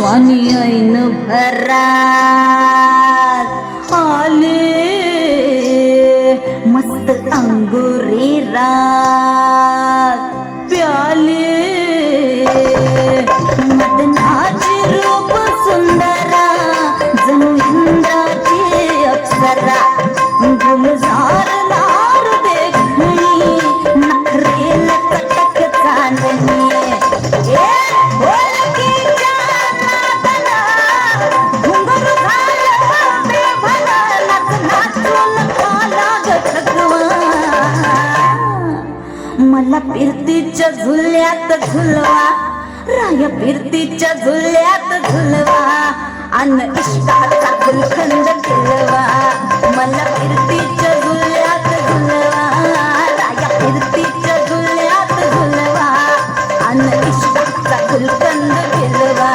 स्वामी ऐन भरात आले मस्त अंगुरी रात प्याले मदनाचे रूप सुंदरा जणू इंद्राची अप्सरा गुलजार लार देखणी नखरे लटक चांदणी मला फिरतीच्या झुल्यात झुलवा राया फिरतीच्या झुल्यात झुलवा अन इष्टाचा गुलखंड केलवा मला फिरतीच्या झुल्यात झुलवा राया फिरतीच्या झुल्यात झुलवा अन इष्टाचा गुलखंड केलवा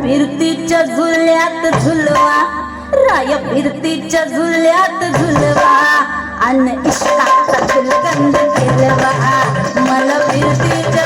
फिरतीच्या झुल्यात झुलवा राया फिरतीच्या झुल्यात झुलवा अन इष्टाचा गुलकंद केलवा मला फिरतीच्या